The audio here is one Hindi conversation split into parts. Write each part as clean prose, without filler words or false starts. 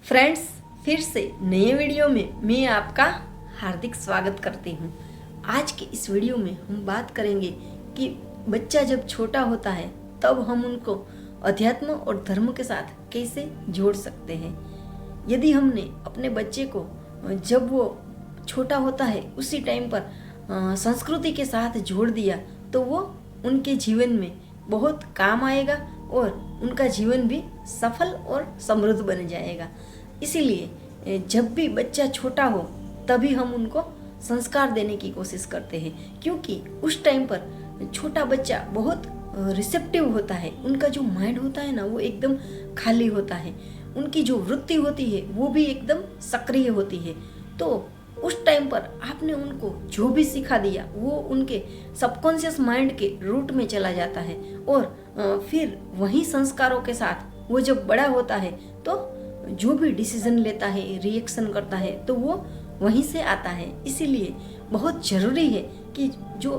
फ्रेंड्स, फिर से नए वीडियो में मैं आपका हार्दिक स्वागत करती हूँ। आज के इस वीडियो में हम बात करेंगे कि बच्चा जब छोटा होता है तब हम उनको अध्यात्म और धर्म के साथ कैसे जोड़ सकते हैं। यदि हमने अपने बच्चे को जब वो छोटा होता है उसी टाइम पर संस्कृति के साथ जोड़ दिया तो वो उनके जीवन में बहुत काम आएगा और उनका जीवन भी सफल और समृद्ध बन जाएगा। इसीलिए जब भी बच्चा छोटा हो तभी हम उनको संस्कार देने की कोशिश करते हैं, क्योंकि उस टाइम पर छोटा बच्चा बहुत रिसेप्टिव होता है। उनका जो माइंड होता है ना वो एकदम खाली होता है, उनकी जो वृत्ति होती है वो भी एकदम सक्रिय होती है। तो उस टाइम पर आपने उनको जो भी सिखा दिया वो उनके सबकॉन्शियस माइंड के रूट में चला जाता है और फिर वही संस्कारों के साथ वो जब बड़ा होता है तो जो भी डिसीजन लेता है, रिएक्शन करता है, तो वो वहीं से आता है। इसीलिए बहुत ज़रूरी है कि जो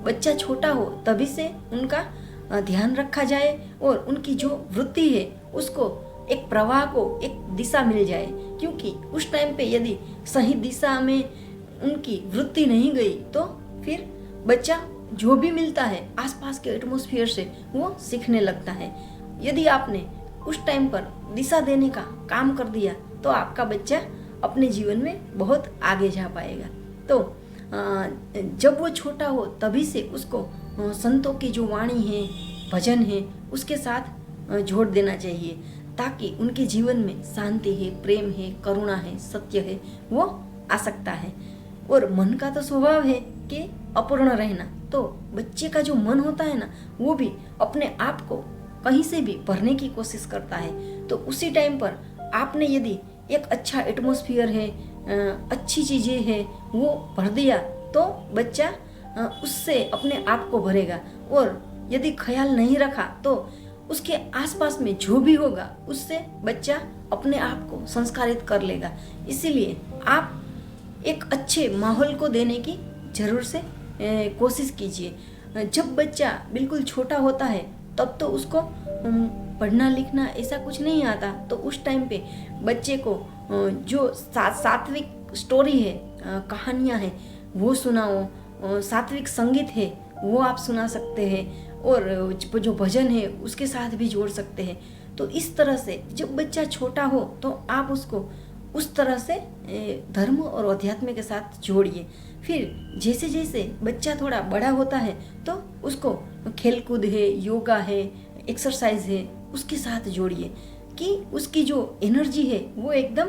बच्चा छोटा हो तभी से उनका ध्यान रखा जाए और उनकी जो वृत्ति है उसको एक प्रवाह को एक दिशा मिल जाए, क्योंकि उस टाइम पे यदि सही दिशा में उनकी वृत्ति नहीं गई तो फिर बच्चा जो भी मिलता है आसपास के एटमॉस्फेयर से वो सीखने लगता है। यदि आपने उस टाइम पर दिशा देने का काम कर दिया तो आपका बच्चा अपने जीवन में बहुत आगे जा पाएगा। तो जब वो छोटा हो तभी से उसको संतों की जो वाणी है, भजन है, उसके साथ जोड़ देना चाहिए, ताकि उनके जीवन में शांति है, प्रेम है, करुणा है, सत्य है, वो आ सकता है। और मन का तो स्वभाव है कि अपूर्ण रहना, तो बच्चे का जो मन होता है ना वो भी अपने आप को कहीं से भी भरने की कोशिश करता है। तो उसी टाइम पर आपने यदि एक अच्छा एटमॉस्फेयर है, अच्छी चीज़ें है वो भर दिया तो बच्चा उससे अपने आप को भरेगा। और यदि ख्याल नहीं रखा तो उसके आसपास में जो भी होगा उससे बच्चा अपने आप को संस्कारित कर लेगा। इसीलिए आप एक अच्छे माहौल को देने की जरूर से कोशिश कीजिए। जब बच्चा बिल्कुल छोटा होता है तब तो उसको पढ़ना लिखना ऐसा कुछ नहीं आता, तो उस टाइम पे बच्चे को जो सात्विक स्टोरी है, कहानियाँ हैं वो सुनाओ, सात्विक संगीत है वो आप सुना सकते हैं और जो भजन है उसके साथ भी जोड़ सकते हैं। तो इस तरह से जब बच्चा छोटा हो तो आप उसको उस तरह से धर्म और अध्यात्म के साथ जोड़िए। फिर जैसे जैसे बच्चा थोड़ा बड़ा होता है तो उसको खेलकूद है, योगा है, एक्सरसाइज है उसके साथ जोड़िए कि उसकी जो एनर्जी है वो एकदम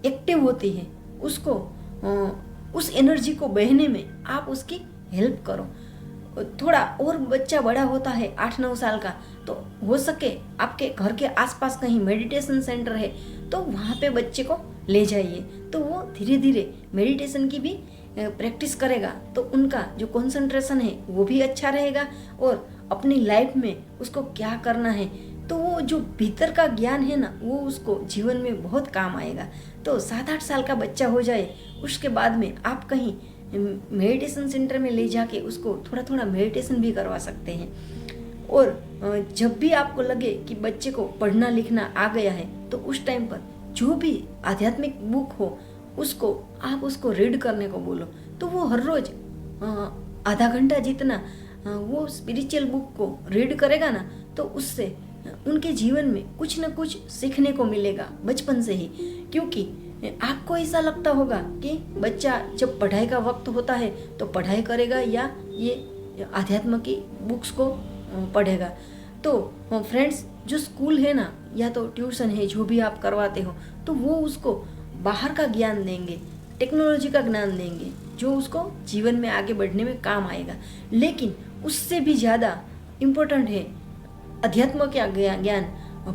एक्टिव होती है। उसको उस एनर्जी को बहने में आप उसकी हेल्प करो। थोड़ा और बच्चा बड़ा होता है 8-9 साल का तो हो सके आपके घर के आसपास कहीं मेडिटेशन सेंटर है तो वहाँ पे बच्चे को ले जाइए, तो वो धीरे धीरे मेडिटेशन की भी प्रैक्टिस करेगा तो उनका जो कंसंट्रेशन है वो भी अच्छा रहेगा और अपनी लाइफ में उसको क्या करना है तो वो जो भीतर का ज्ञान है ना वो उसको जीवन में बहुत काम आएगा। तो 7-8 साल का बच्चा हो जाए उसके बाद में आप कहीं मेडिटेशन सेंटर में ले जाके उसको थोड़ा थोड़ा मेडिटेशन भी करवा सकते हैं। और जब भी आपको लगे कि बच्चे को पढ़ना लिखना आ गया है तो उस टाइम पर जो भी आध्यात्मिक बुक हो उसको रीड करने को बोलो, तो वो हर रोज आधा घंटा जितना वो स्पिरिचुअल बुक को रीड करेगा ना तो उससे उनके जीवन में कुछ न कुछ सीखने को मिलेगा बचपन से ही। क्योंकि आपको ऐसा लगता होगा कि बच्चा जब पढ़ाई का वक्त होता है तो पढ़ाई करेगा या ये आध्यात्म की बुक्स को पढ़ेगा। तो फ्रेंड्स, जो स्कूल है ना या तो ट्यूशन है जो भी आप करवाते हो तो वो उसको बाहर का ज्ञान देंगे, टेक्नोलॉजी का ज्ञान देंगे जो उसको जीवन में आगे बढ़ने में काम आएगा। लेकिन उससे भी ज़्यादा इम्पोर्टेंट है अध्यात्म का ज्ञान,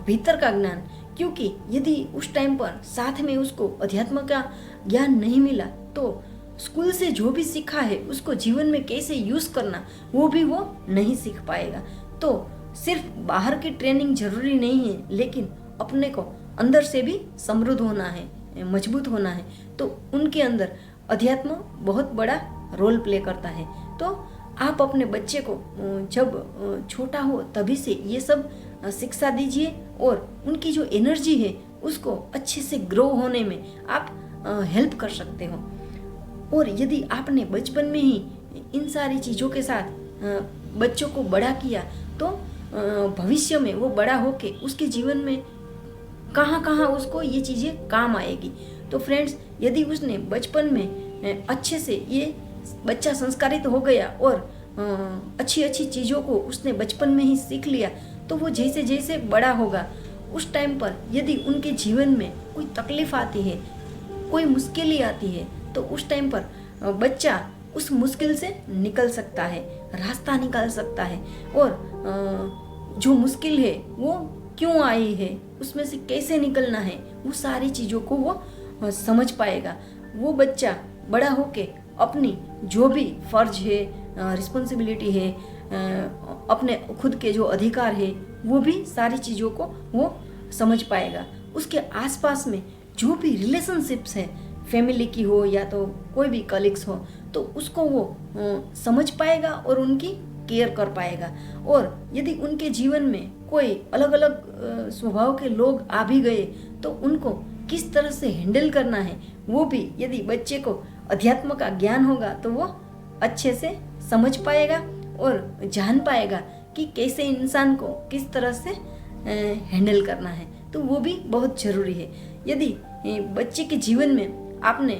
भीतर का ज्ञान। क्योंकि यदि उस टाइम पर साथ में उसको अध्यात्म का ज्ञान नहीं मिला तो स्कूल से जो भी सीखा है उसको जीवन में कैसे यूज़ करना वो भी वो नहीं सीख पाएगा। तो सिर्फ बाहर की ट्रेनिंग जरूरी नहीं है, लेकिन अपने को अंदर से भी समृद्ध होना है, मजबूत होना है, तो उनके अंदर अध्यात्म बहुत बड़ा रोल प्ले करता है। तो आप अपने बच्चे को जब छोटा हो तभी से ये सब शिक्षा दीजिए और उनकी जो एनर्जी है उसको अच्छे से ग्रो होने में आप हेल्प कर सकते हो। और यदि आपने बचपन में ही इन सारी चीज़ों के साथ बच्चों को बड़ा किया तो भविष्य में वो बड़ा होके उसके जीवन में कहाँ कहाँ उसको ये चीज़ें काम आएगी। तो फ्रेंड्स, यदि उसने बचपन में अच्छे से ये बच्चा संस्कारित हो गया और अच्छी अच्छी चीज़ों को उसने बचपन में ही सीख लिया, तो वो जैसे जैसे बड़ा होगा उस टाइम पर यदि उनके जीवन में कोई तकलीफ़ आती है, कोई मुश्किलें आती है, तो उस टाइम पर बच्चा उस मुश्किल से निकल सकता है, रास्ता निकाल सकता है। और जो मुश्किल है वो क्यों आई है, उसमें से कैसे निकलना है, वो सारी चीज़ों को वो समझ पाएगा। वो बच्चा बड़ा होके अपनी जो भी फर्ज है, रिस्पॉन्सिबिलिटी है, अपने खुद के जो अधिकार है, वो भी सारी चीज़ों को वो समझ पाएगा। उसके आसपास में जो भी रिलेशनशिप्स है, फैमिली की हो या तो कोई भी कलीग्स हो, तो उसको वो समझ पाएगा और उनकी केयर कर पाएगा। और यदि उनके जीवन में कोई अलग अलग स्वभाव के लोग आ भी गए तो उनको किस तरह से हैंडल करना है, वो भी यदि बच्चे को अध्यात्म का ज्ञान होगा तो वो अच्छे से समझ पाएगा और जान पाएगा कि कैसे इंसान को किस तरह से हैंडल करना है। तो वो भी बहुत ज़रूरी है। यदि बच्चे के जीवन में आपने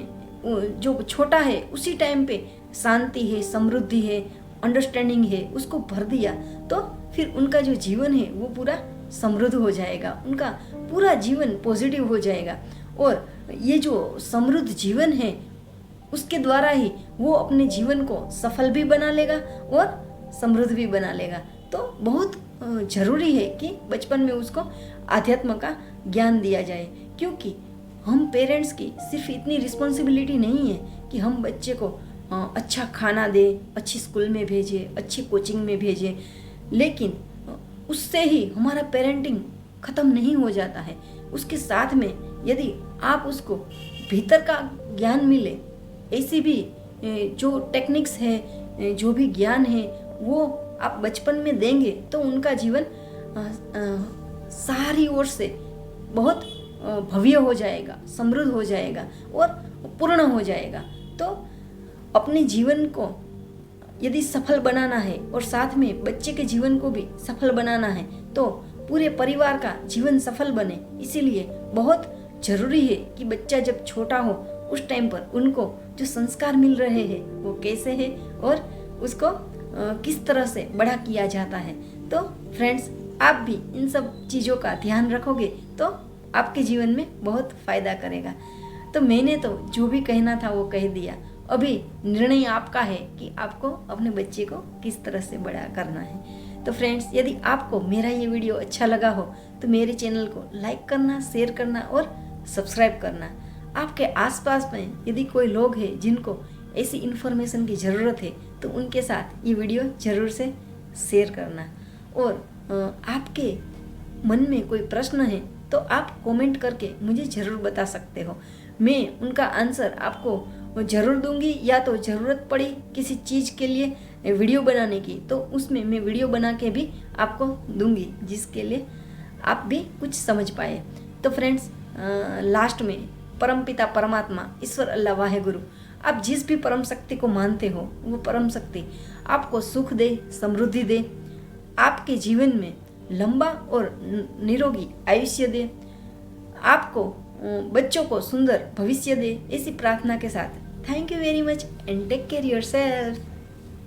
जो छोटा है उसी टाइम पे शांति है, समृद्धि है, अंडरस्टैंडिंग है, उसको भर दिया, तो फिर उनका जो जीवन है वो पूरा समृद्ध हो जाएगा, उनका पूरा जीवन पॉजिटिव हो जाएगा। और ये जो समृद्ध जीवन है उसके द्वारा ही वो अपने जीवन को सफल भी बना लेगा और समृद्ध भी बना लेगा। तो बहुत ज़रूरी है कि बचपन में उसको आध्यात्म का ज्ञान दिया जाए, क्योंकि हम पेरेंट्स की सिर्फ इतनी रिस्पॉन्सिबिलिटी नहीं है कि हम बच्चे को अच्छा खाना दें, अच्छी स्कूल में भेजें, अच्छी कोचिंग में भेजें, लेकिन उससे ही हमारा पेरेंटिंग ख़त्म नहीं हो जाता है। उसके साथ में यदि आप उसको भीतर का ज्ञान मिले, ऐसी भी जो टेक्निक्स है, जो भी ज्ञान है, वो आप बचपन में देंगे तो उनका जीवन सारी ओर से बहुत भव्य हो जाएगा, समृद्ध हो जाएगा और पूर्ण हो जाएगा। तो अपने जीवन को यदि सफल बनाना है और साथ में बच्चे के जीवन को भी सफल बनाना है तो पूरे परिवार का जीवन सफल बने। इसीलिए बहुत ज़रूरी है कि बच्चा जब छोटा हो उस टाइम पर उनको जो संस्कार मिल रहे हैं वो कैसे है और उसको किस तरह से बड़ा किया जाता है। तो फ्रेंड्स, आप भी इन सब चीज़ों का ध्यान रखोगे तो आपके जीवन में बहुत फ़ायदा करेगा। तो मैंने तो जो भी कहना था वो कह दिया। अभी निर्णय आपका है कि आपको अपने बच्चे को किस तरह से बड़ा करना है। तो फ्रेंड्स, यदि आपको मेरा ये वीडियो अच्छा लगा हो तो मेरे चैनल को लाइक करना, शेयर करना और सब्सक्राइब करना। आपके आसपास में यदि कोई लोग हैं जिनको ऐसी इन्फॉर्मेशन की ज़रूरत है तो उनके साथ ये वीडियो ज़रूर से शेयर करना। और आपके मन में कोई प्रश्न है तो आप कमेंट करके मुझे ज़रूर बता सकते हो। मैं उनका आंसर आपको ज़रूर दूंगी, या तो ज़रूरत पड़ी किसी चीज़ के लिए वीडियो बनाने की तो उसमें मैं वीडियो बना के भी आपको दूंगी, जिसके लिए आप भी कुछ समझ पाए। तो फ्रेंड्स, लास्ट में परमपिता परमात्मा ईश्वर अल्लाह वाहे गुरु, आप जिस भी परम शक्ति को मानते हो वो परम शक्ति आपको सुख दे, समृद्धि दे, आपके जीवन में लंबा और निरोगी आयुष्य दे, आपको बच्चों को सुंदर भविष्य दे। ऐसी प्रार्थना के साथ thank you very much and take care yourself.